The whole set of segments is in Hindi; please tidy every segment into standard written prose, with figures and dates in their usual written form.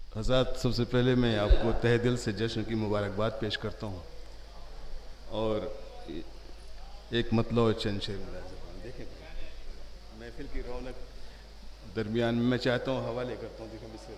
हज़रत, सबसे पहले मैं आपको तहे दिल से जश्न की मुबारकबाद पेश करता हूँ और एक मतलब और चंद शेर मुलाज़ा देखें। महफिल की रौनक दरमियान में मैं चाहता हूँ हवाले करता हूँ, देखें इससे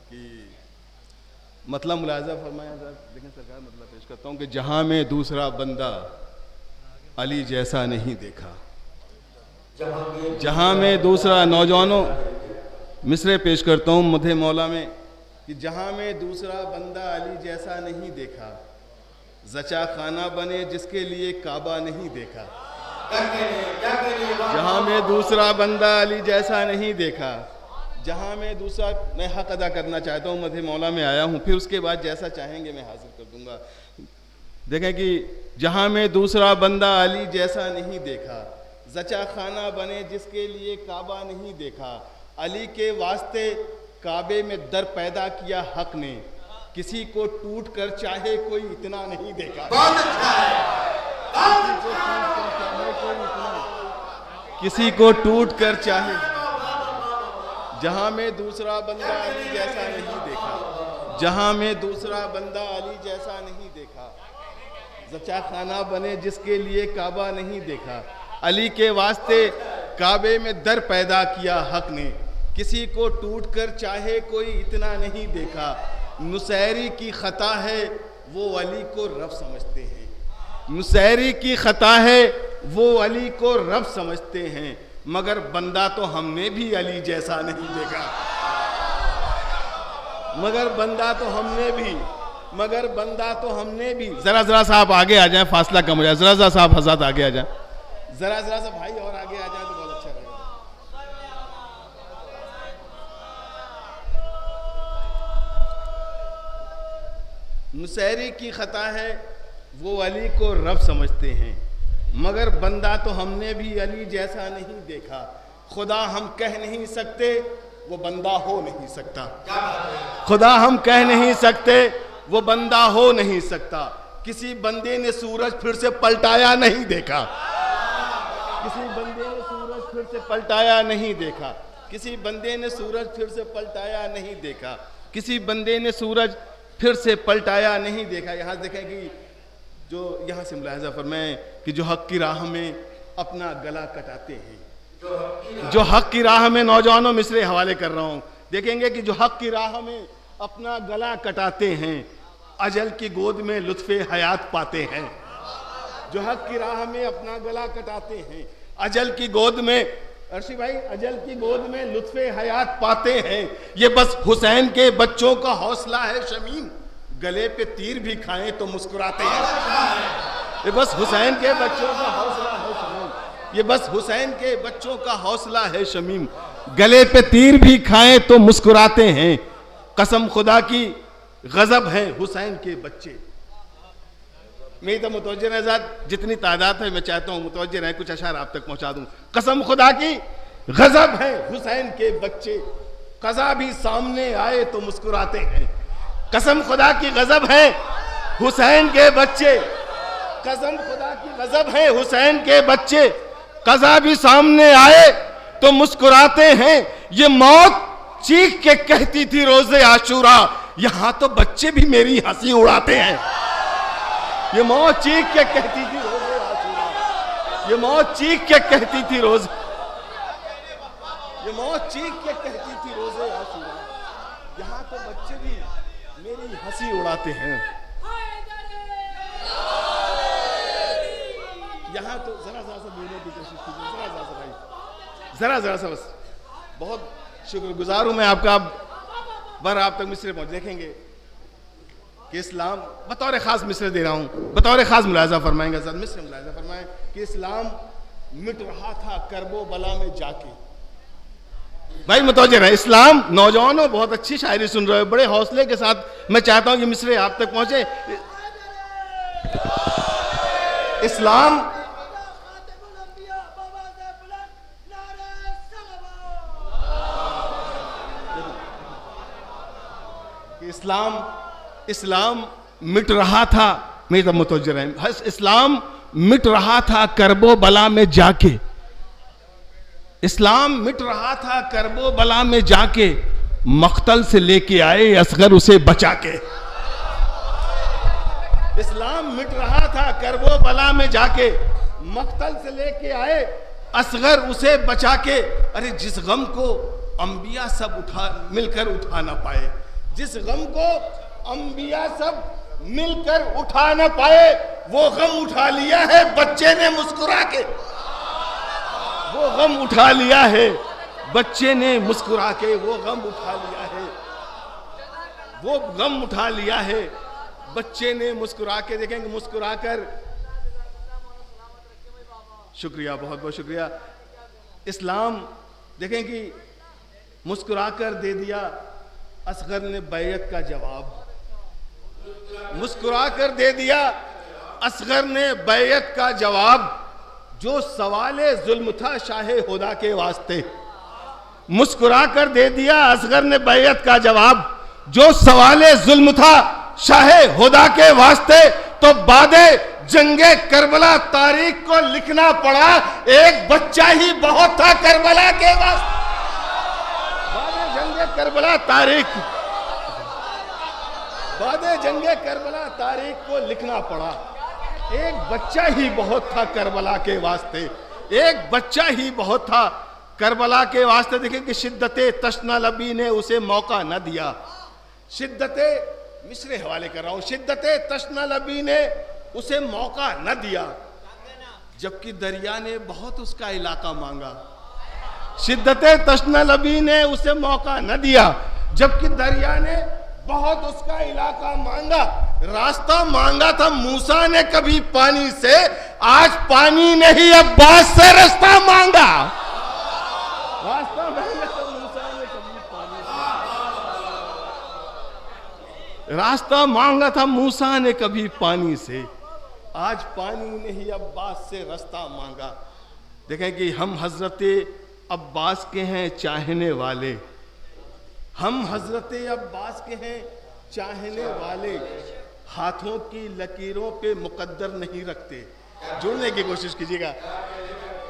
कि मतलब मुलाज़ा फरमाया। देखें सरकार, मतलब पेश करता हूँ कि जहाँ में दूसरा बंदा अली जैसा नहीं देखा, जहाँ में दूसरा, नौजवानों मिसरे पेश करता हूँ मधे मौला में कि जहाँ में दूसरा बंदा अली जैसा नहीं देखा, जचा खाना बने जिसके लिए काबा नहीं देखा। जहाँ में दूसरा बंदा अली जैसा नहीं देखा, जहाँ में दूसरा, मैं हक अदा करना चाहता हूँ, मधे मौला में आया हूँ, फिर उसके बाद जैसा चाहेंगे मैं हासिल कर दूंगा। देखें कि जहाँ में दूसरा बंदा अली जैसा नहीं देखा, जचा खाना बने जिसके लिए काबा नहीं देखा। अली के वास्ते काबे में दर पैदा किया हक ने, किसी को टूट कर चाहे कोई इतना नहीं देखा। बहुत अच्छा है। किसी को टूट कर चाहे, जहां में दूसरा बंदा अली जैसा नहीं देखा, जहां में दूसरा बंदा अली जैसा नहीं देखा, जचा खाना बने जिसके लिए काबा नहीं देखा। अली के वास्ते काबे में दर पैदा किया हक ने, किसी को टूट कर चाहे कोई इतना नहीं देखा। नुसैरी की खता है वो अली को रब समझते हैं, नुसैरी की खता है वो अली को रब समझते हैं, मगर बंदा तो हमने भी अली जैसा नहीं देखा। मगर बंदा तो हमने भी जरा सा आप आगे आ जाएं, फासला कम हो जाए, जरा सा आप हज़रत आगे आ जाएं, जरा सा भाई और आगे आ जाए तो बहुत अच्छा रहेगा। नुसैरी की खता है वो अली को रब समझते हैं, मगर बंदा तो हमने भी अली जैसा नहीं देखा। खुदा हम कह नहीं सकते वो बंदा हो नहीं सकता, खुदा हम कह नहीं सकते वो बंदा हो नहीं सकता। किसी बंदे ने सूरज फिर से पलटाया नहीं देखा, किसी बंदे ने सूरज फिर से पलटाया नहीं देखा, किसी बंदे ने सूरज फिर से पलटाया नहीं देखा, किसी बंदे ने सूरज फिर से पलटाया नहीं देखा। यहाँ देखें कि जो यहाँ से मुलाहिज़ा फरमाएं कि जो हक की राह में अपना गला कटाते हैं, जो हक की राह में, नौजवानों मिसरे हवाले कर रहा हूँ, देखेंगे कि जो हक की राह में अपना गला कटाते हैं, अजल की गोद में लुत्फ़े हयात पाते हैं। जो हक की राह में अपना गला कटाते हैं, अजल की गोद में, अर्शी भाई, अजल की गोद में लुत्फ़े हयात पाते हैं। ये बस हुसैन के बच्चों का हौसला है शमीम, गले पे तीर भी खाएं तो मुस्कुराते हैं। ये बस हुसैन के बच्चों का हौसला है शमीम, ये बस हुसैन के बच्चों का हौसला है शमीम, गले पे तीर भी खाएं तो मुस्कुराते हैं। कसम खुदा की गजब है हुसैन के बच्चे। मेरी तो मुतवज्जे नज़ात जितनी तादाद है मैं चाहता हूँ मुतवज्जे रहे, कुछ अशार आप तक पहुँचा दूँ। कसम खुदा की गजब है हुसैन के बच्चे, कज़ा भी सामने आए तो मुस्कुराते हैं। कसम खुदा की गजब है हुसैन के बच्चे, कसम खुदा की गजब है हुसैन के बच्चे, कज़ा भी सामने आए तो मुस्कुराते हैं। ये मौत चीख के कहती थी रोज़े आशूरा, यहाँ तो बच्चे भी मेरी हंसी उड़ाते हैं। ये मौत चीख के कहती थी रोज़े आशूरा, ये मौत चीख के कहती थी रोज़, ये मौत चीख के कहती थी रोज़े आशूरा, यहाँ तो बच्चे भी मेरी हंसी उड़ाते हैं। यहाँ तो जरा सा बोलने की कोशिश कीजिए, जरा सा भाई, जरा सा बस। बहुत शुक्रगुजार हूँ मैं आपका, बर आप तक मिसरे पहुँच। देखेंगे कि इस्लाम, बतौर ख़ास मिसरे दे रहा हूँ, बतौर ख़ास मुलाहिज़ा फरमाएंगे सर, मिसरे मुलाहिज़ा फरमाएं कि इस्लाम मिट रहा था करबो बला में जाके। भाई मुतवज्जे रहे, इस्लाम, नौजवानों बहुत अच्छी शायरी सुन रहे हो, बड़े हौसले के साथ मैं चाहता हूँ कि मिसरे आप तक पहुँचे। इस्लाम, इस्लाम मिट रहा था, मेरी तब मुतवज्जे रहे, इस्लाम मिट रहा था करबो बला में जाके, इस्लाम मिट रहा था करबो बला में जाके, मख्तल से लेके आए असगर उसे बचा के। इस्लाम मिट रहा था करबो बला में जाके, मख्तल से लेके आए असगर उसे बचा के। अरे जिस गम को अंबिया सब मिलकर उठा ना पाए, जिस गम को अंबिया सब मिलकर उठा ना पाए, वो गम उठा लिया है बच्चे ने मुस्कुरा के। वो गम उठा लिया है बच्चे ने मुस्कुरा के, वो गम उठा लिया है, वो गम उठा लिया है बच्चे ने मुस्कुरा के। देखेंगे मुस्कुरा कर, शुक्रिया, बहुत बहुत शुक्रिया। इस्लाम देखें कि मुस्कुरा कर दे दिया असगर ने बैयत का जवाब, मुस्कुरा कर दे दिया असगर ने बैयत का जवाब। जो सवाले जुल्म था शाहे खुदा के वास्ते, मुस्कुरा कर दे दिया असगर ने बैयत का जवाब। जो सवाले जुल्म था शाहे खुदा के वास्ते, तो बादे जंगे करबला तारीख को लिखना पड़ा, एक बच्चा ही बहुत था करबला के वास्ते। बादे जंगे करबला तारीख, बादे जंगे करबला तारीख को लिखना पड़ा, एक बच्चा ही बहुत था करबला के वास्ते, एक बच्चा ही बहुत था करबला के वास्ते। देखिए कि शिद्दते तशना लबी ने उसे मौका न दिया, शिद्दते मिसरे हवाले कर रहा हूं, शिद्दते तशना लबी ने उसे मौका न दिया, जबकि दरिया ने बहुत उसका इलाका मांगा। शिद्दते तशना लबी ने उसे मौका न दिया, जबकि दरिया ने बहुत उसका इलाका मांगा। रास्ता मांगा था मूसा ने कभी पानी से, आज पानी ने ही अब्बास से रास्ता मांगा। रास्ता मांगा था मूसा ने कभी पानी से, रास्ता मांगा था मूसा ने कभी पानी से, आज पानी ने ही अब्बास से रास्ता मांगा। देखें कि हम हजरते अब्बास के हैं चाहने वाले, हम हजरते अब्बास के हैं चाहने वाले, हाथों की लकीरों पे मुकद्दर नहीं रखते। जुड़ने की कोशिश कीजिएगा।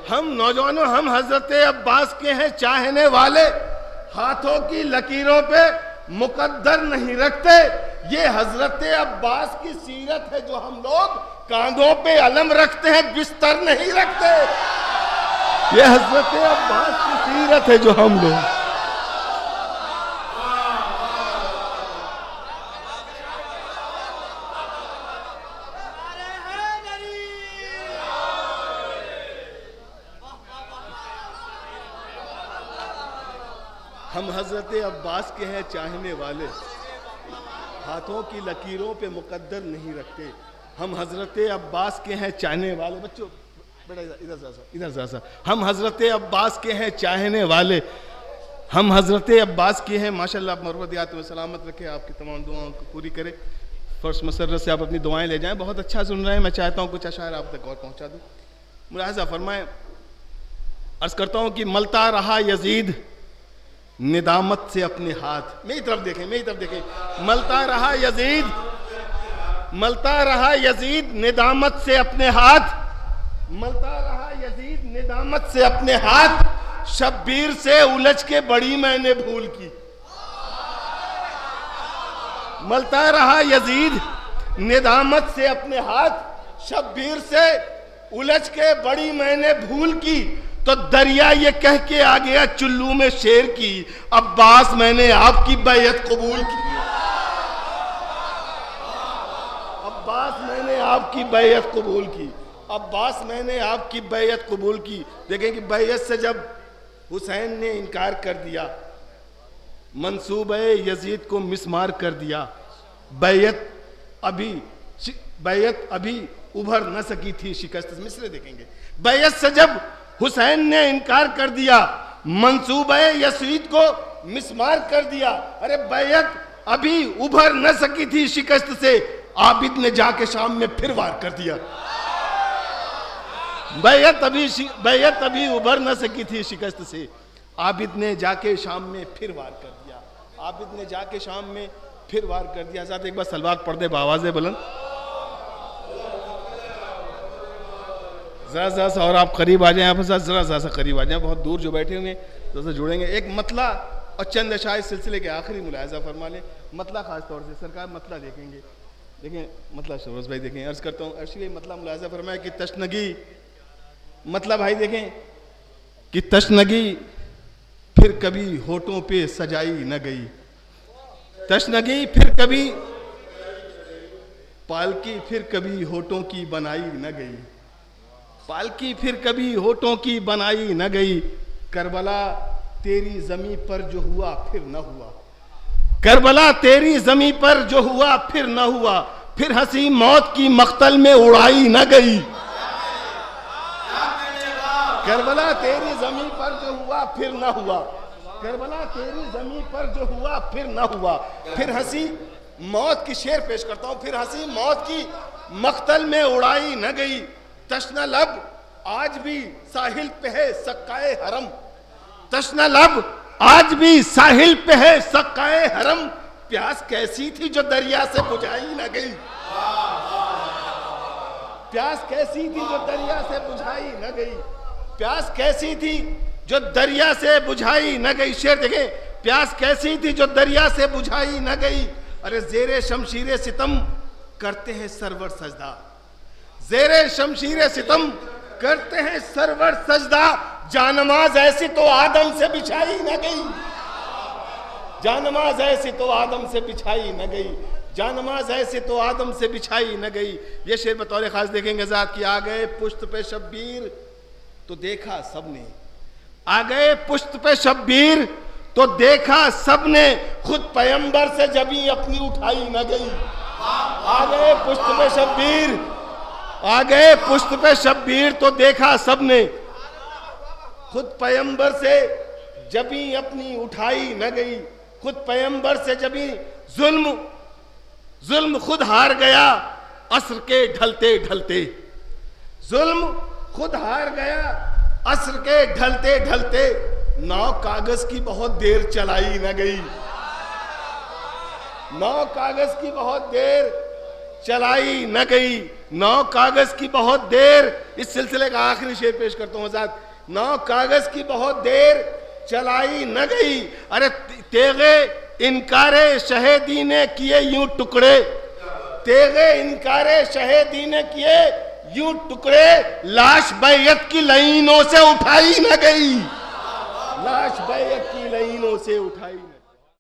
हम नौजवानों, हम हजरते अब्बास के हैं चाहने वाले, हाथों की लकीरों पे मुकद्दर नहीं रखते। ये हजरते अब्बास की सीरत है जो हम लोग कांधों पे अलम रखते हैं, बिस्तर नहीं रखते। ये हजरते अब्बास की सीरत है जो हम लोग। हम हजरत अब्बास के हैं चाहने वाले, हाथों की लकीरों पे मुकद्दर नहीं रखते। हम हजरत अब्बास के हैं चाहने वाले, बच्चों बेटा इधर सा, हम हजरत अब्बास के हैं चाहने वाले, हम हजरत अब्बास के हैं। माशाल्लाह आप मरवदियात में सलामत रखे, आपकी तमाम दुआओं को पूरी करे। फर्स्ट मसरत से आप अपनी दुआएं ले जाएं। बहुत अच्छा सुन रहे हैं, मैं चाहता हूँ कुछ अशायर आप तक और पहुँचा दूँ। मुलाहिज़ा फरमाएं। अर्ज़ करता हूँ कि मलता रहा यजीद निदामत से अपने हाथ, मेरी तरफ देखें, मेरी तरफ देखें। मलता रहा यजीद, मलता रहा यजीद निदामत से अपने हाथ, मलता रहा यजीद निदामत से अपने हाथ, शब्बीर से उलझ के बड़ी मैंने भूल की। मलता रहा यजीद निदामत से अपने हाथ, शब्बीर से उलझ के बड़ी मैंने भूल की। तो दरिया ये कह के आ गया चुल्लू में शेर की, अब्बास मैंने आपकी बैयत कबूल की। अब्बास मैंने आपकी बैयत कबूल की, अब्बास मैंने आपकी बैयत कबूल की। देखें कि बैयत से जब हुसैन ने इनकार कर दिया, मंसूबे यजीद को मिसमार कर दिया, बैयत अभी उभर न सकी थी शिकस्त। मिसरे देखेंगे। बैयत से जब हुसैन ने इनकार कर दिया, मंसूबे यजीद को मिसमार कर दिया, अरे बैयत अभी उभर न सकी थी शिकस्त से, आबिद ने जाके शाम में फिर वार कर दिया। बैयत अभी उभर न सकी थी शिकस्त से, आबिद ने जाके शाम में फिर वार कर दिया। आबिद ने जाके शाम में फिर वार कर दिया। साथ एक बार सलवात पढ़ दे बावाज़े बुलंद। जरा सा और आप करीब आ जाएं, आप जरा सा करीब आ जाएं, बहुत दूर जो बैठे होंगे तो जुड़ेंगे। एक मतला और चंद अशार इस सिलसिले के आखिरी मुलाहजा फरमा लें। मतला खास तौर से सरकार मतला देखेंगे, देखें मतला शरोज भाई देखें, अर्ज करता हूँ अर्शी भाई मतला मुलाहजा फरमाए कि तशनगी, मतलब भाई देखें कि तशनगी फिर कभी होठों पे सजाई न गई, तशनगी फिर कभी, पालकी फिर कभी होठों की बनाई न गई, पालकी फिर कभी होठों की बनाई न गई, करबला तेरी जमी पर जो हुआ फिर न हुआ, करबला तेरी जमी पर जो हुआ फिर न हुआ, फिर हंसी मौत की मख्तल में उड़ाई न गई, करबला तेरी जमी पर जो हुआ फिर न हुआ, करबला तेरी जमी पर जो हुआ फिर न हुआ, फिर हंसी मौत की शेर पेश करता हूं, फिर हंसी मौत की मख्तल में उड़ाई न गई, तश्ना लब आज भी साहिल पे है सक्काए हरम, तश्ना लब आज भी साहिल पे है सक्काए हरम, प्यास कैसी थी जो दरिया से बुझाई न गई, प्यास कैसी थी जो दरिया से बुझाई न गई, प्यास कैसी थी जो दरिया से बुझाई न गई, शेर देखें, प्यास कैसी थी जो दरिया से बुझाई न गई, अरे जेरे शमशीरे सितम करते हैं सरवर सजदा, जेरे शमशीरे सितम करते हैं सरवर सजदा, जानमाज ऐसी तो आदम से बिछाई न गई, जानमाज ऐसी तो आदम से बिछाई न गई, जानमाज ऐसी तो आदम से बिछाई न गई। ये शेर बतौर खास देखेंगे ज़ात की, आ गए पुश्त पे शब्बीर तो देखा सबने, आ गए पुश्त पे शब्बीर तो देखा सबने, खुद पैगंबर से जबी अपनी उठाई न गई, आ गए पुश्त पे शब्बीर, आ गए पुश्त पे शब्बीर तो देखा सबने, खुद पैगंबर से जबी अपनी उठाई न गई, खुद पैगंबर से जबी जुल्म, जुल्म खुद हार गया असर के ढलते ढलते, जुल्म खुद हार गया असर के ढलते ढलते, नाव कागज की बहुत देर चलाई न गई, नाव कागज की बहुत देर चलाई न गई, नाव कागज की बहुत देर, इस सिलसिले का आखिरी शेर पेश करता हूं आजाद, नाव कागज की बहुत देर चलाई न गई, अरे तेगे इनकारे शहीदी ने किए यूं टुकड़े, तेगे इनकारे शहीदी ने किए यूं टुकड़े, लाश बैयत की लाइनों से उठाई न गई, लाश बैयत की लाइनों से उठाई